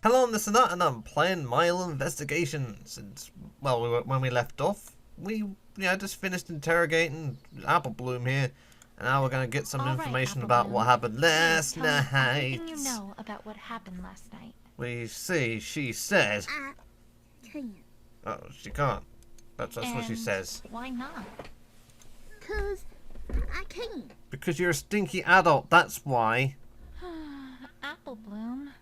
Hello, I'm Nutt, and I'm playing Mile Investigation. Since, well, when we left off, we just finished interrogating Apple Bloom here, and now we're gonna get some information about what happened last night. Everything you know about what happened last night. We see she said. I can't. Oh, she can't. That's what she says. Why not? 'Cause I can't. Because you're a stinky adult. That's why. Apple Bloom,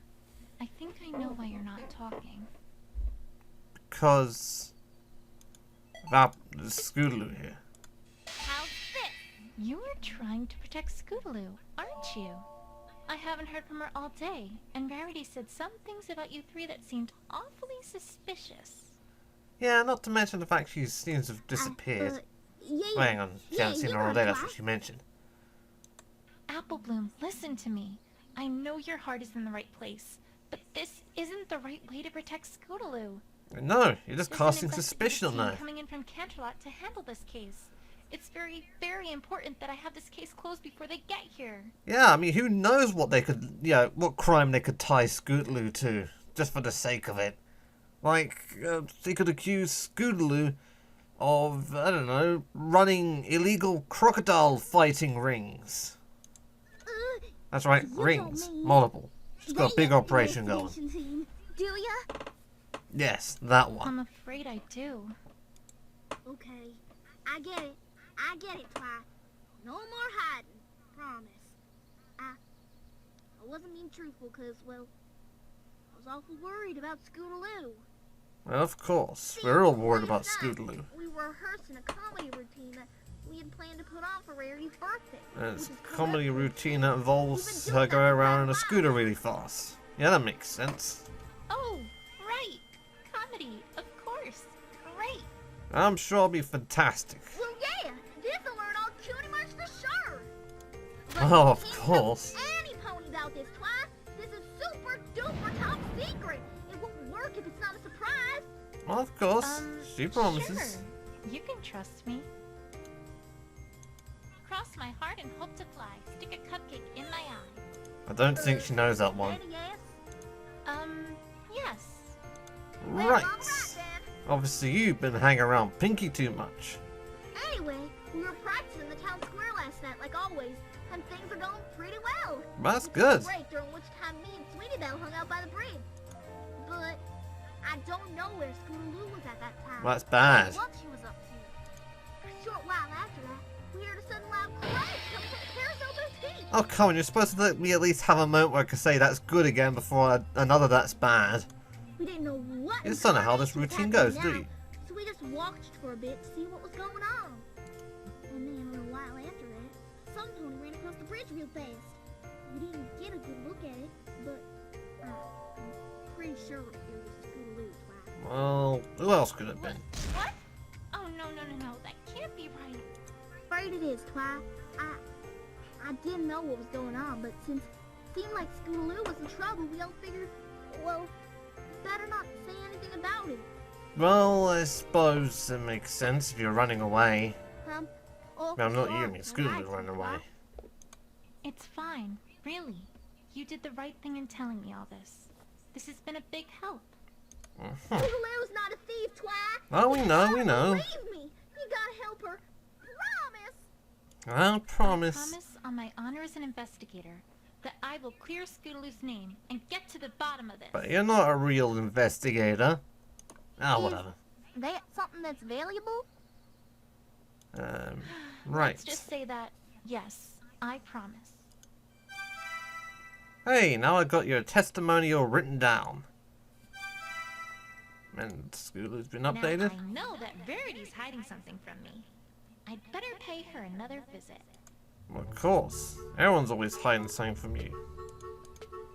I think I know why you're not talking. Because of Scootaloo here. How's this? You are trying to protect Scootaloo, aren't you? I haven't heard from her all day, and Rarity said some things about you three that seemed awfully suspicious. Yeah, not to mention the fact she seems to have disappeared. Yeah, Hang on, she hasn't seen her all day, that's what she mentioned. Apple Bloom, listen to me. I know your heart is in the right place, but this isn't the right way to protect Scootaloo. No, you're just There's casting an suspicion on investigative her. team coming in from Canterlot to handle this case. It's very, very important that I have this case closed before they get here. Yeah, I mean, who knows what they could, what crime they could tie Scootaloo to, just for the sake of it. Like, they could accuse Scootaloo of, I don't know, running illegal crocodile fighting rings. That's right, rings. Multiple. She's got a big operation going. Team, do ya? Yes, that one. I'm afraid I do. Okay, I get it. I get it, Twi. No more hiding. Promise. I wasn't being truthful because, well, I was awful worried about Scootaloo. Well, of course. We're all worried about Scootaloo. We were rehearsing a comedy routine that we had planned to put on for Rarity's birthday. It's a comedy routine that involves her going around in a scooter really fast. Yeah, that makes sense. Oh, right. Comedy, of course. Great. I'm sure it'll be fantastic. Well, yeah, this'll learn all cutie marks for sure. Oh, of course. Any pony about this, Twi. This is super duper top secret. It won't work if it's not a surprise. Well, of course. She promises. Sure. You can trust me. Cross my heart and hope to fly. Stick a cupcake in my eye. I don't think she knows that one. Yes. Right. Obviously, you've been hanging around Pinky too much. Anyway, we were practicing in the town square last night, like always, and things are going pretty well. That's good. Break during which time me and Sweetie Belle hung out by the bridge. But I don't know where Scootaloo was at that time. Well, that's bad. What she was up to. For a short while after that, we heard a sudden loud crash coming from the carousel boutique. Oh, come on. You're supposed to let me at least have a moment where I can say that's good again before another that's bad. We didn't know what. You just don't know how this routine goes, do you? So we just watched for a bit to see what was going on. And then a little while after that, some pony ran across the bridge real fast. We didn't get a good look at it, but I'm pretty sure it was Scootaloo, Twi. Well, who else could it have been? What? Oh, no. That can't be right. Afraid it is, Twi. I didn't know what was going on, but since it seemed like Scootaloo was in trouble, we all figured, well, better not say anything about it. Well, I suppose it makes sense if you're running away. Oh, Well, not you, I sure, mean Scootaloo right, running away. It's fine. Really. You did the right thing in telling me all this. This has been a big help. Scootaloo's not a thief, Twi. Oh, we know. Believe me, you gotta help her. Promise. I promise. I promise on my honor as an investigator that I will clear Scootaloo's name and get to the bottom of this. But you're not a real investigator. Ah, whatever. That something that's valuable? Right. Let's just say that, yes, I promise. Hey, now I got your testimonial written down. And Scootaloo's been updated. Now I know that Rarity's hiding something from me. I'd better pay her another visit. Well, of course. Everyone's always hiding something from you.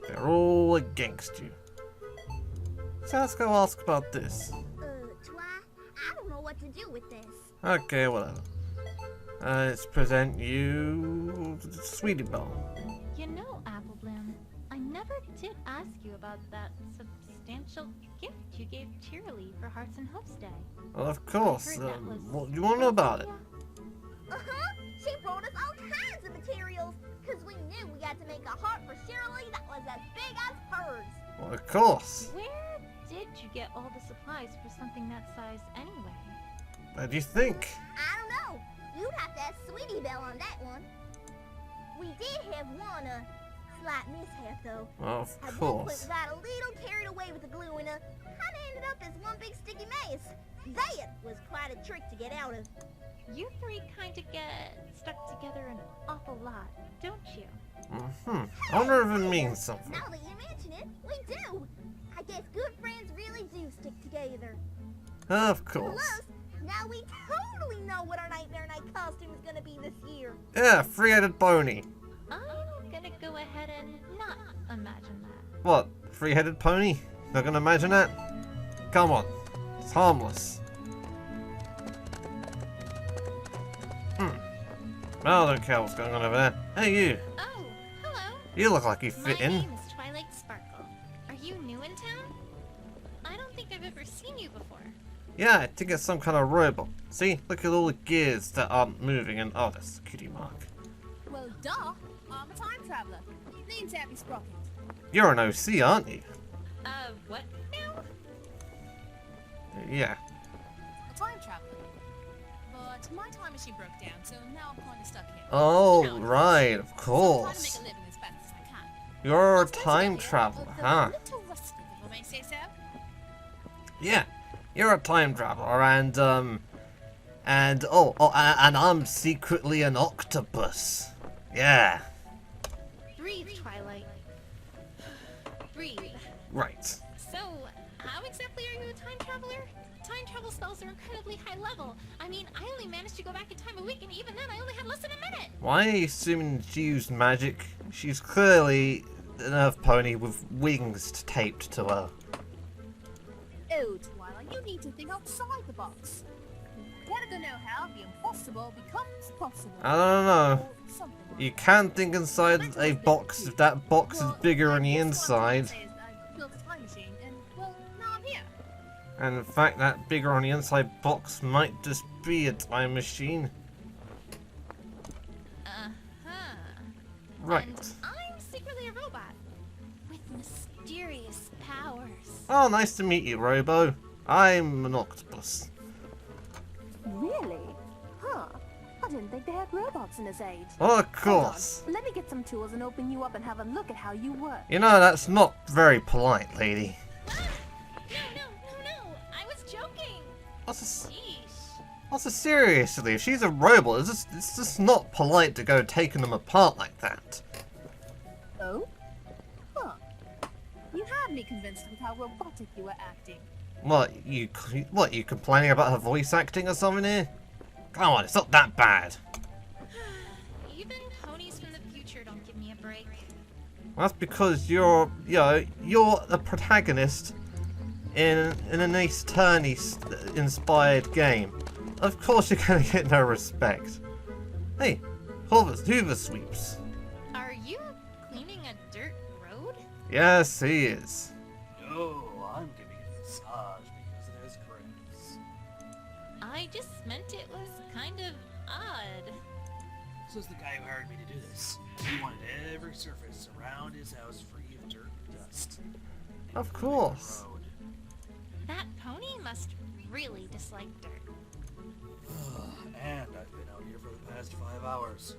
They're all against you. So let's go ask about this. Twi, I don't know what to do with this. Okay, whatever. Let's present you Sweetie Belle. You know, Apple Bloom, I never did ask you about that substantial gift you gave Cheerily for Hearts and Hopes Day. Well, of course. I heard that was What do you want to know about it? She brought us all kinds of materials, because we knew we had to make a heart for Shirley that was as big as hers. Well, of course. Where did you get all the supplies for something that size anyway? What do you think? I don't know. You'd have to ask Sweetie Belle on that one. We did have one, slight mishap though. Of At one point course. we got a little carried away with the glue and kinda ended up as one big sticky mess. That was quite a trick to get out of. You three kind of get stuck together an awful lot, don't you? I wonder if it means something. Now that you mention it, we do. I guess good friends really do stick together. Of course. Plus, now we totally know what our Nightmare Night costume is gonna be this year. Yeah, three-headed pony. I'm gonna go ahead and not imagine that. What? Three-headed pony? Not gonna imagine that? Come on. It's harmless. Well, I don't care what's going on over there. Hey, you. Oh, hello. You look like you My fit in. name is Twilight Sparkle. Are you new in town? I don't think I've ever seen you before. Yeah, I think it's some kind of robot. See? Look at all the gears that aren't moving and... Oh, that's a cutie mark. Well, duh. I'm a time traveler. Name's Abby Sprocket. You're an OC, aren't you? What now? Yeah. A time traveler. But my time machine broke down, so now I'm kind of stuck here. Oh, right, of So I'm trying to make course. a living as best as I can. You're a Most recently, time traveler, although huh? A little rusty, if I may say so. Yeah, you're a time traveler, and I'm secretly an octopus. Yeah, Breathe, Twilight. Breathe. right. So, how exactly are you a time traveler? Time travel spells are incredibly high level. I mean, I only managed to go back in time a week, and even then I only had less than a minute. Why are you assuming she used magic? She's clearly an earth pony with wings taped to her. Oh, Twilight, you need to think outside the box. You gotta know how the impossible becomes possible. I don't know. Or something like You that. can think inside a box if that box is Well, bigger on I the guess what I'm trying inside. to say is I built a time machine, and, well, now I'm here. And in fact, that bigger on the inside box might just be a time machine. Uh-huh. Right. And I'm secretly a robot. With mysterious powers. Oh, nice to meet you, Robo. I'm an octopus. Really? Huh. I didn't think they had robots in this age. Well, of Hold on. course. Let me get some tools and open you up and have a look at how you work. You know, that's not very polite, lady. No. I was joking. What's Sheesh. seriously? If she's a robot, it's just not polite to go taking them apart like that. Oh? Huh. You had me convinced with how robotic you were acting. What, you complaining about her voice acting or something here? Come on, it's not that bad. Even ponies from the future don't give me a break. That's because you're the protagonist in an Ace Attorney inspired game. Of course you're gonna get no respect. Hey, Hoover sweeps. Are you cleaning a dirt road? Yes, he is. No, I'm giving it a massage because it has grass. I just meant it was kind of odd. Says the guy who hired me to do this. He wanted every surface around his house free of dirt and dust. Of course. Road. That pony must really dislike dirt. And I've been out here for the past 5 hours.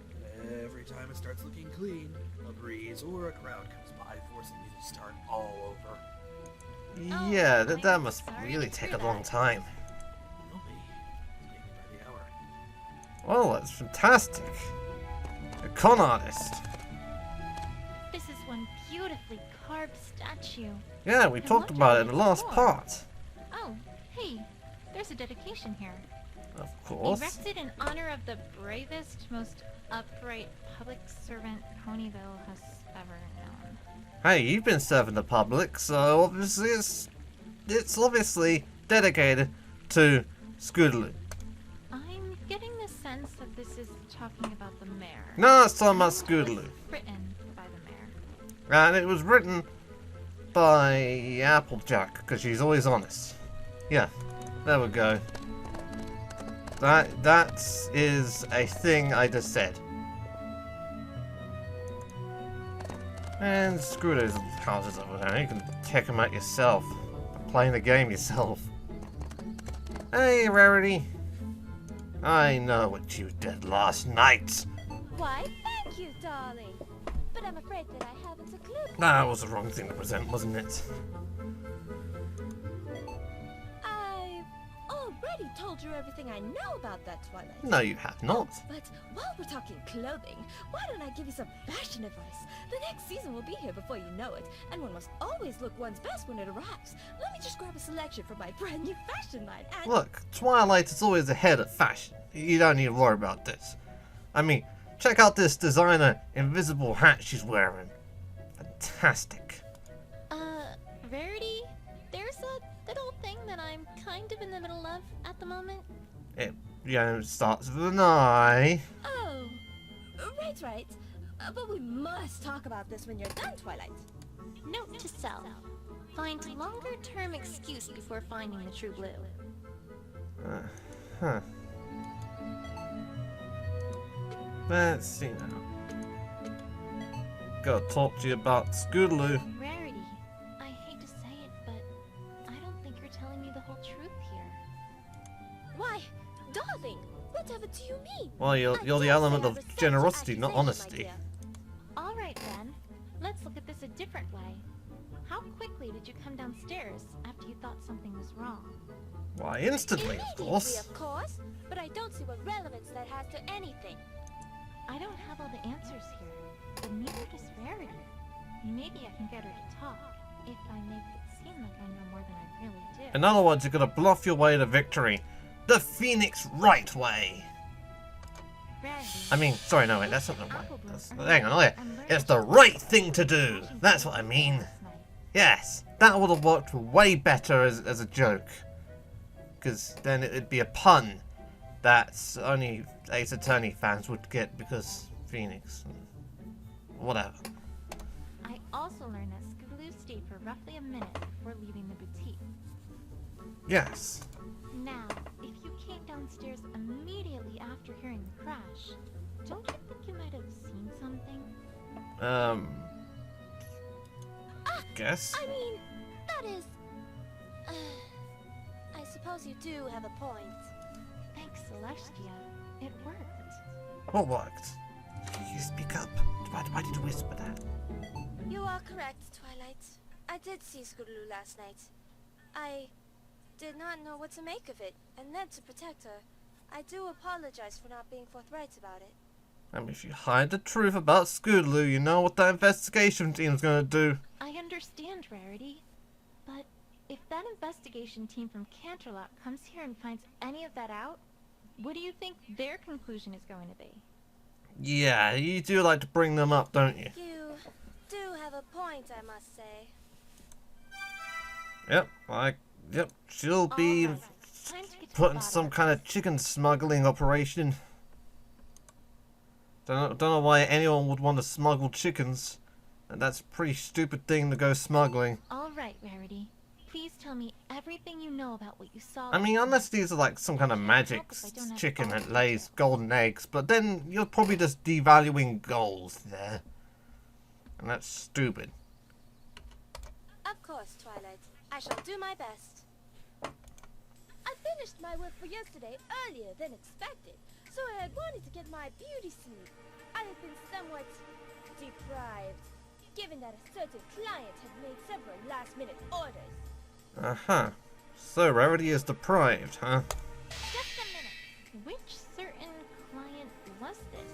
Every time it starts looking clean, a breeze or a crowd comes by, forcing me to start all over. Oh, Yeah, I'm that must sorry really to take hear a long that. time. Will be. It's making by the hour. Oh, that's fantastic. A con artist. This is one beautifully carved statue. Yeah, we talked about it in the last part. Oh, hey, there's a dedication here. Of course. Erected in honor of the bravest, most upright public servant Ponyville has ever known. Hey, you've been serving the public, so obviously it's obviously dedicated to Scootaloo. I'm getting the sense that this is talking about the mayor. No, it's talking about It was Scootaloo. written by the mayor. And it was written by Applejack, because she's always honest. Yeah, there we go. That is a thing I just said. And screw those houses over there. You can check them out yourself. Playing the game yourself. Hey, Rarity. I know what you did last night. Why, thank you, darling. But I'm afraid that I haven't a clue. That was the wrong thing to present, wasn't it? I've already told you everything I know about that, Twilight. No, you have not. But while we're talking clothing, why don't I give you some fashion advice? The next season will be here before you know it, and one must always look one's best when it arrives. Let me just grab a selection from my brand new fashion line and... Look, Twilight is always ahead of fashion. You don't need to worry about this. I mean, check out this designer invisible hat she's wearing. Fantastic. Rarity, there's a little thing that I'm kind of in the middle of at the moment. It, starts with an I. Oh, right. But we must talk about this when you're done, Twilight. Note to self. Find longer-term excuse before finding the true blue. Huh. Let's see now. Gotta talk to you about Scootaloo. Rarity, I hate to say it, but I don't think you're telling me the whole truth here. Why, darling, whatever do you mean? Well, you're the element of generosity, not honesty. Alright then, let's look at this a different way. How quickly did you come downstairs after you thought something was wrong? Why, instantly, of course. Of course, but I don't see what relevance that has to anything. I don't have all the answers here, but neither does Rarity. Maybe I can get her to talk, if I make it seem like I know more than I really do. In other words, you're gonna bluff your way to victory. The Phoenix right way. Rarity, I mean, sorry, no, wait, that's not the way. Hang on, it's the right thing to do. That's what I mean. Yes, that would have worked way better as a joke. Because then it'd be a pun that only Ace Attorney fans would get because Phoenix. Whatever. I also learned that Scootaloo stayed for roughly a minute before leaving the boutique. Yes. Now, if you came downstairs immediately after hearing the crash, don't you think you might have seen something? Guess. I mean, that is... I suppose you do have a point. Thanks, Celestia. It worked. What worked? You speak up. Why did you whisper that? You are correct, Twilight. I did see Scootaloo last night. I did not know what to make of it, and then to protect her. I do apologize for not being forthright about it. I mean, if you hide the truth about Scootaloo, you know what that investigation team's gonna do. I understand, Rarity. But if that investigation team from Canterlot comes here and finds any of that out, what do you think their conclusion is going to be? Yeah, you do like to bring them up, don't you? You do have a point, I must say. Yep, she'll be Alright, time to get to the putting bottom some of kind of this. chicken smuggling operation. Don't know why anyone would want to smuggle chickens. And that's a pretty stupid thing to go smuggling. Alright, Rarity. Please tell me everything you know about what you saw. I mean, unless these are like some kind of magic chicken that lays golden eggs, but then you're probably just devaluing goals there. And that's stupid. Of course, Twilight. I shall do my best. I finished my work for yesterday earlier than expected, so I had wanted to get my beauty sleep. I have been somewhat deprived, given that a certain client had made several last-minute orders. Uh-huh. So Rarity is deprived, huh? Just a minute. Which certain client was this?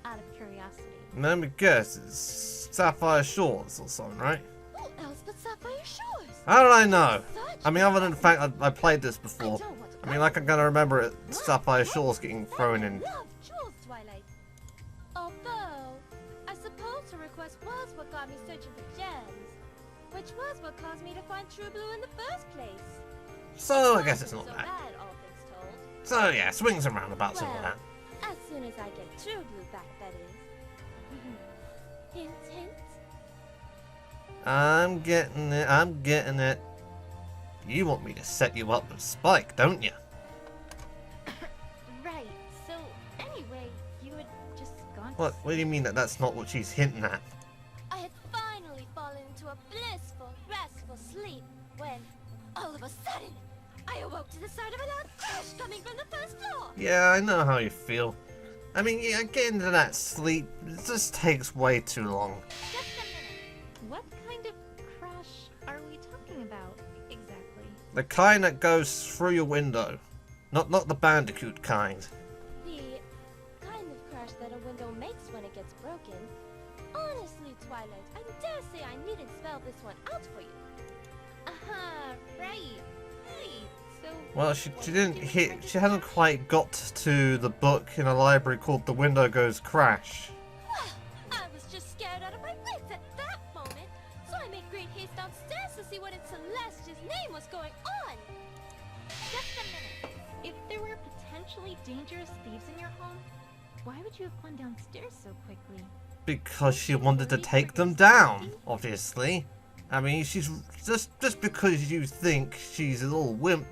Out of curiosity. Let me guess, it's Sapphire Shores or something, right? Who else but Sapphire Shores? How did I know? Such I mean, other than the fact I played this I before. don't want to I mean, like, I'm gonna remember it, Sapphire Shores getting thrown in. I love jewels, Twilight. Although, I suppose her request was what got me searching for gems, which was what caused me to find True Blue in the first place. So, I guess it's not so that. bad, all things told. So, yeah, swings and roundabouts and all Well, that. as soon as I get True Blue back, that is. Hint, hint. I'm getting it. You want me to set you up with Spike, don't you? Right. So, anyway, you had just gone to What do you mean that's not what she's hinting at? I had All of a sudden, I awoke to the sound of a loud crash coming from the first floor. Yeah, I know how you feel. I mean, yeah, getting to that sleep just takes way too long. Just a minute. What kind of crash are we talking about exactly? The kind that goes through your window. Not the bandicoot kind. The kind of crash that a window makes when it gets broken. Honestly, Twilight, I dare say I needn't spell this one out for you. Right. So... Well, she didn't hit. She hasn't quite got to the book in a library called The Window Goes Crash. I was just scared out of my wits at that moment, so I made great haste downstairs to see what in Celestia's name was going on. Just a minute. If there were potentially dangerous thieves in your home, why would you have gone downstairs so quickly? Because she wanted to take them down, obviously. I mean, she's just because you think she's a little wimp.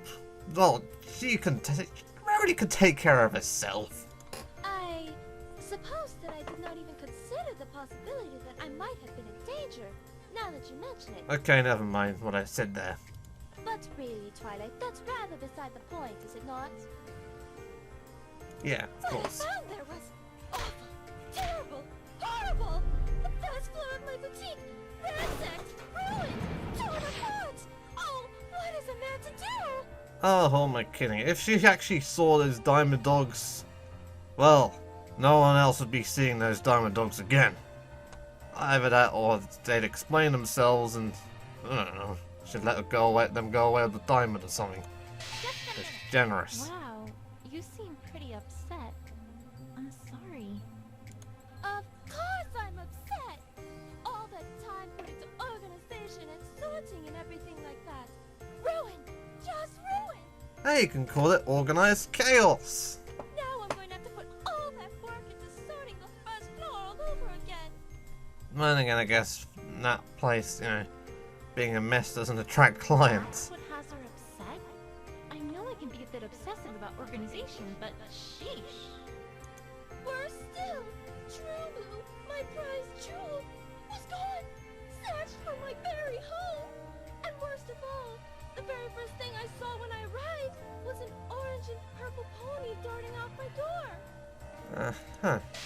Well, Rarity can take care of herself. I suppose that I did not even consider the possibility that I might have been in danger, now that you mention it. Okay, never mind what I said there. But really, Twilight, that's rather beside the point, is it not? Yeah, of What I course. found there was awful, terrible, horrible. The first floor of my boutique, ransacked, ruined, torn apart. Oh, what is a man to do? Oh, who am I kidding? If she actually saw those diamond dogs, well, no one else would be seeing those diamond dogs again. Either that or they'd explain themselves and, I don't know, should let them go away with the diamond or something. It's generous. Wow, you seem pretty upset. I'm sorry. Of course I'm upset. All that time put into organization and sorting and everything like that. Ruined. Just ruined. Hey, you can call it organized chaos. Now I'm going to have to put all that work into sorting the first floor all over again. Then again, I guess that place, you know, being a mess doesn't attract clients. That's what has her upset? I know I can be a bit obsessive about organization, but sheesh. Worse still, True Blue, my prized jewel, was gone. Snatched from my very home. And worst of all, the very first thing I saw when I arrived was an orange and purple pony darting out my door.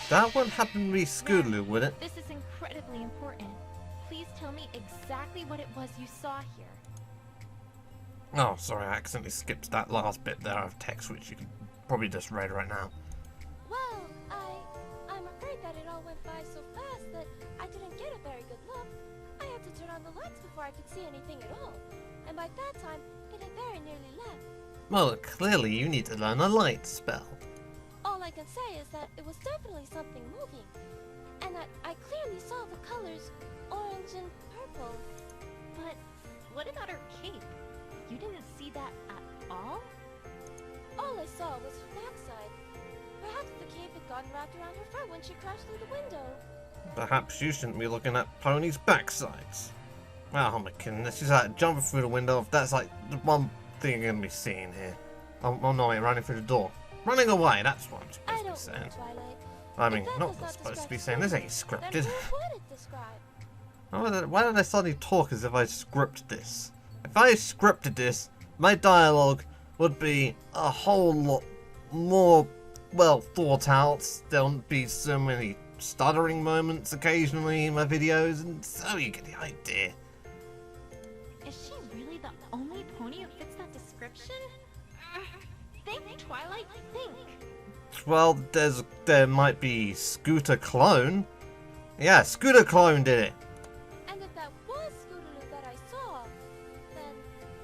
That wouldn't happen to be Scootaloo, would it? This is incredibly important. Please tell me exactly what it was you saw here. Oh, sorry, I accidentally skipped that last bit there of text, which you could probably just read right now. Well, I'm afraid that it all went by so fast that I didn't get a very good look. I had to turn on the lights before I could see anything at all. And by that time, it had very nearly left. Well, clearly you need to learn a light spell. All I can say is that it was definitely something moving. And that I clearly saw the colors orange and purple. But what about her cape? You didn't see that at all? All I saw was backside. Perhaps the cape had gotten wrapped around her fur when she crashed through the window. Perhaps you shouldn't be looking at Ponies' backsides. Well, I'm kidding. This is like jumping through the window. That's like the one thing you're going to be seeing here. Oh no, wait, running through the door. Running away, that's what I'm supposed I to be don't know, saying. Twilight. I mean, If that not does not supposed to be describe saying. This ain't Scootaloo, scripted. then what would it describe? Why did I suddenly talk as if I scripted this? If I scripted this, my dialogue would be a whole lot more, well, thought out. There wouldn't be so many stuttering moments occasionally in my videos, and so you get the idea. Is she really the only pony who fits that description? Think, Twilight, think. Well, there might be Scooter Clone. Yeah, Scooter Clone did it. And if that was Scootaloo that I saw, then,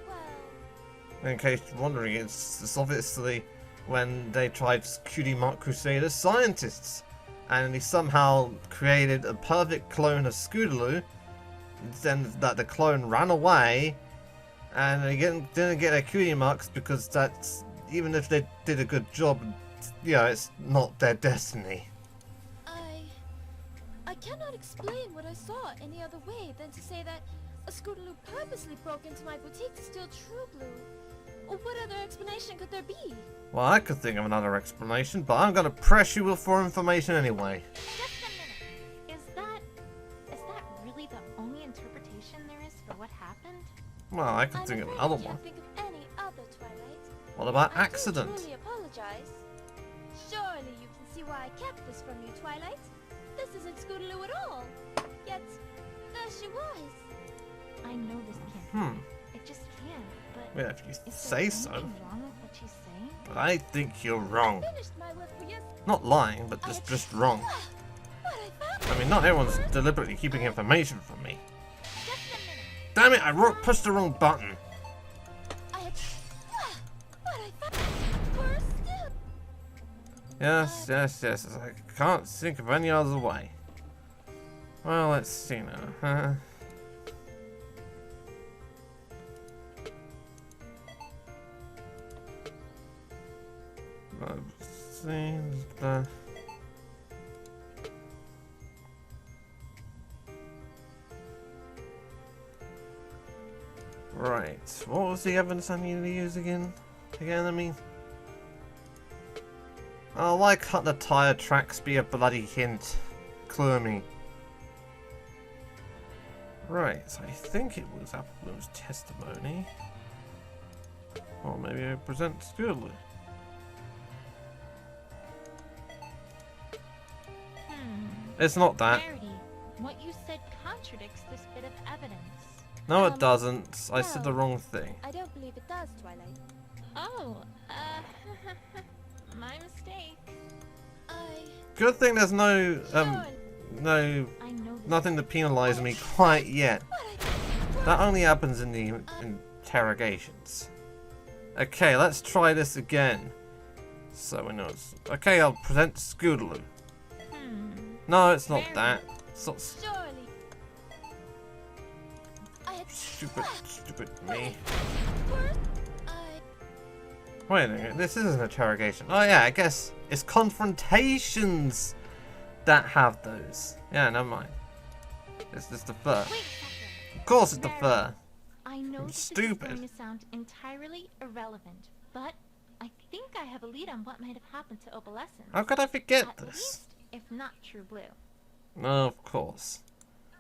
well... In case you're wondering, it's obviously when they tried Cutie Mark Crusader scientists, and he somehow created a perfect clone of Scootaloo. Then that the clone ran away, and they didn't get their cutie marks because that's, even if they did a good job, you know, it's not their destiny. I cannot explain what I saw any other way than to say that a Scootaloo purposely broke into my boutique to steal True Blue. Or what other explanation could there be? Well, I could think of another explanation, but I'm gonna press you for information anyway. Just a minute. Is that really the only interpretation there is for what happened? Well, I could I'm think of afraid another I one. can't think of any other, Twilight. What about I do accident? truly apologize. Surely you can see why I kept this from you, Twilight. This isn't Scootaloo at all. Yet, there she was. I know this can't be. It just can't, but Yeah, if you is say there so. anything wrong with what she's saying? But I think you're wrong. Finished my work for yesterday. Not lying, but just wrong. But I found I mean, not everyone's deliberately keeping information from me. just a minute. Damn it, pushed the wrong button. I had but I found worse still. Yes. I can't think of any other way. Well, let's see now. Right, what was the evidence I needed to use again? I mean? Oh, why can't the tire tracks be a bloody hint? Clue me. Right, so I think it was Apple's testimony. Or maybe I present Scootaloo. It's not that. Rarity, what you said contradicts this bit of evidence. No, it doesn't. I said the wrong thing. I don't believe it does, Twilight. Oh, my mistake. Good thing there's no, Surely. no, I know this. nothing to penalise me quite yet. That only happens in the interrogations. Okay, let's try this again. So we know it's... Okay, I'll present Scootaloo. No, it's not that. It's not Surely. I had stupid me. first. Wait a minute, this is an interrogation. Oh yeah, I guess it's confrontations that have those. Yeah, never mind. It's just the fur. Wait a second. Of course it's the Rarity, fur. I know this Stupid. is going to sound entirely irrelevant, but I think I have a lead on what might have happened to Opalescence. How could I forget At this? least, if not True Blue. No, of course.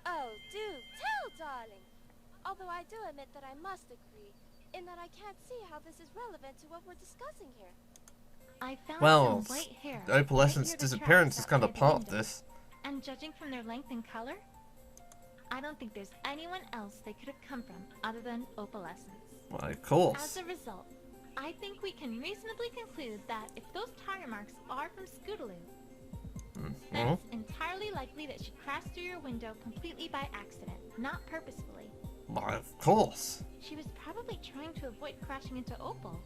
Oh, do tell, darling. Although I do admit that I must agree, in that I can't see how this is relevant to what we're discussing here. I found Well, some white hair. the Opalescence right near the disappearance is tracks kind of outside the part of window. this. And judging from their length and color, I don't think there's anyone else they could have come from other than Opalescence. Well, of As course. a result, I think we can reasonably conclude that if those tire marks are from Scootaloo, then it's entirely likely that she crashed through your window completely by accident, not purposefully. Well, of course. She was probably trying to avoid crashing into Opal,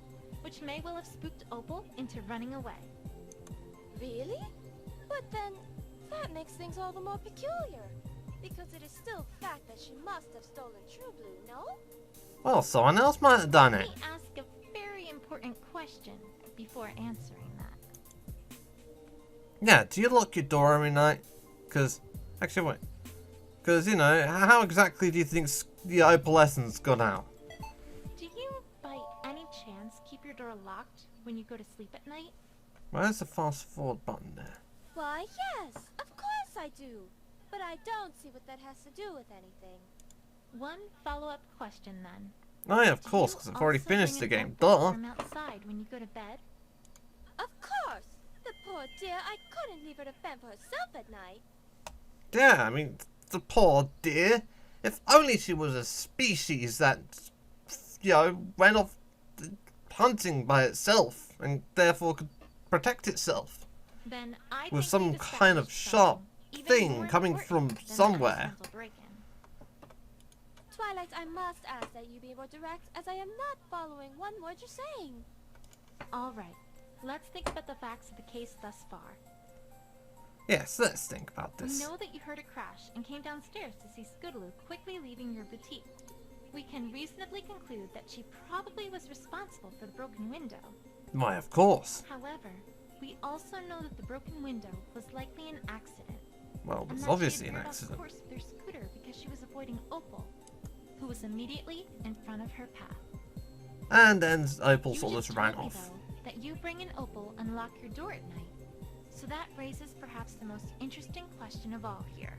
which may well have spooked Opal into running away. Really? But then, that makes things all the more peculiar. Because it is still fact that she must have stolen True Blue, no? Well, someone else might have done Let it. me ask a very important question before answering that. Yeah, do you lock your door every night? Because, actually, wait. Because, you know, how exactly do you think the Opalescence got out? Do you, by any chance, keep your door locked when you go to sleep at night? Where's the fast forward button there? Why, yes, of course I do. But I don't see what that has to do with anything. One follow-up question then. Oh yeah, of Do course, you because I've already also finished the bring game. an Duh. open from outside when you go to bed? Of course! The poor dear, I couldn't leave her to fend for herself at night. Yeah, I mean, the poor dear. If only she was a species that, you know, went off hunting by itself and therefore could protect itself. Then I With think some we've kind of established sharp something even thing more coming important from than somewhere. an accidental break-in. Twilight, I must ask that you be more direct, as I am not following one word you're saying. All right, let's think about the facts of the case thus far. Yes, let's think about We this. know that you heard a crash and came downstairs to see Scootaloo quickly leaving your boutique. We can reasonably conclude that she probably was responsible for the broken window. Why, of course. However, we also know that the broken window was likely an accident. Well, it And was that obviously she an had veered off accident. course with her scooter because she was avoiding Opal, who was immediately in front of her path. And then Opal You sort of just ran told me, off. though, that you bring in Opal and lock your door at night. So that raises perhaps the most interesting question of all here.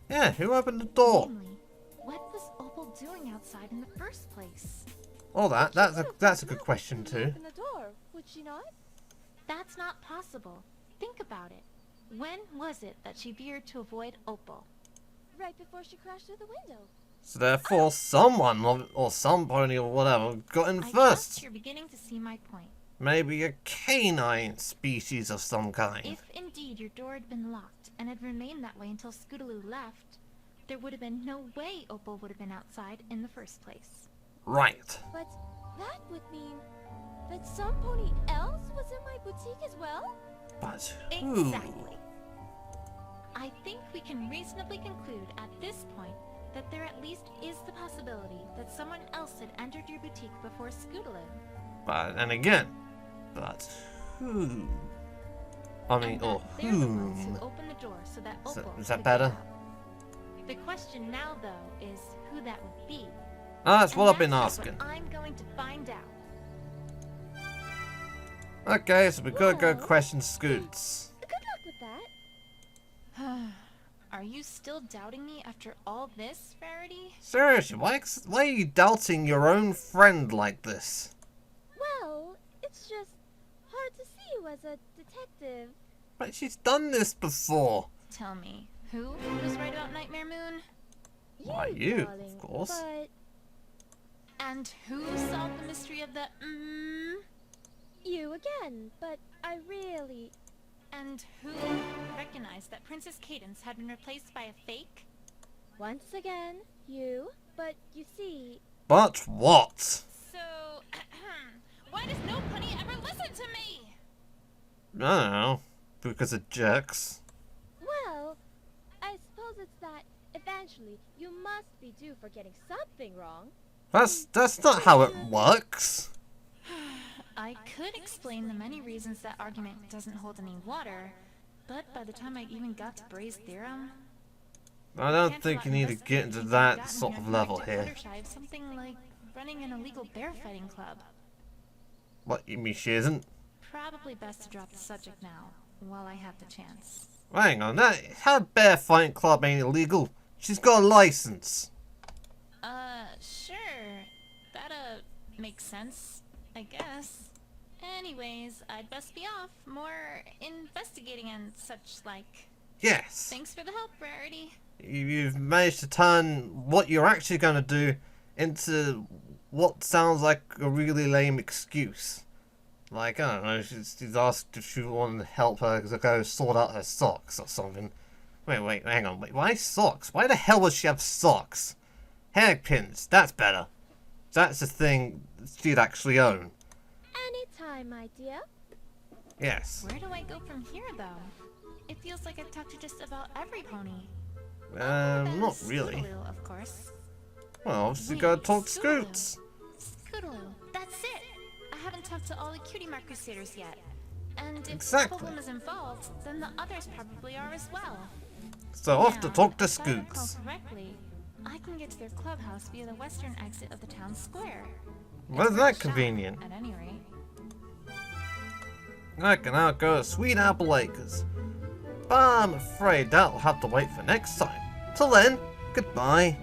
Yeah, who opened the door? Namely, What was Opal doing outside in the first place? Oh, that's a good question too. Open the door, would she not? That's not possible. Think about it. When was it that she veered to avoid Opal? Right before she crashed through the window. So therefore, someone or some pony or whatever got in I first. guess you're beginning to see my point. Maybe a canine species of some kind. If indeed your door had been locked and had remained that way until Scootaloo left, there would have been no way Opal would have been outside in the first place. Right. But that would mean that some pony else was in my boutique as well? But who? Exactly. I think we can reasonably conclude at this point that there at least is the possibility that someone else had entered your boutique before Scootaloo. But who? I mean, And or that they're the ones whom? who opened the door so that Opal Is that could better? get out. The question now, though, is who that would be. That's what And I've been that's asking. what I'm going to find out. Okay, so we gotta go Well, question Scoots. Good luck with that. Are you still doubting me after all this, Rarity? Seriously, why are you doubting your own friend like this? Well, it's just hard to see you as a detective. But she's done this before. Tell me, who was right about Nightmare Moon? Why, you, darling, of course. But And who solved the mystery of the you again. But I really... And who recognized that Princess Cadence had been replaced by a fake? Once again, you. But you see... But what? So, why does no pony ever listen to me? I don't know. Because of jerks. Well, I suppose it's that eventually you must be due for getting something wrong. That's not how it works. I could explain the many reasons that argument doesn't hold any water, but by the time I even got to Bray's theorem, I don't think you need to get into that sort of level here. Something like running an illegal bear fighting club. What, you mean she isn't? Probably best to drop the subject now, while I have the chance. Hang on, her bear fighting club ain't illegal. She's got a license. Sure. That, makes sense, I guess. Anyways, I'd best be off. More investigating and such like. Yes. Thanks for the help, Rarity. You've managed to turn what you're actually going to do into what sounds like a really lame excuse. Like, I don't know, she's asked if she wanted to help her to go sort out her socks or something. Wait, hang on. Why socks? Why the hell would she have socks? Hairpins, that's better. That's the thing she'd actually own. Anytime, my dear. Yes. Where do I go from here, though? It feels like I've talked to just about every pony. Not really. Scootaloo, of course. Well, obviously Wait, gotta talk to Scootaloo. Scoots. Scootaloo, that's it! I haven't talked to all the Cutie Mark Crusaders yet. And if Exactly. Opal is involved, then the others probably are as well. So off to Now, talk to if I recall Scoots. correctly, I can get to their clubhouse via the western exit of the town square. Well, It's that worth a shot, convenient. At any rate. I can now go to Sweet Apple Acres. But I'm afraid that'll have to wait for next time. Till then, goodbye.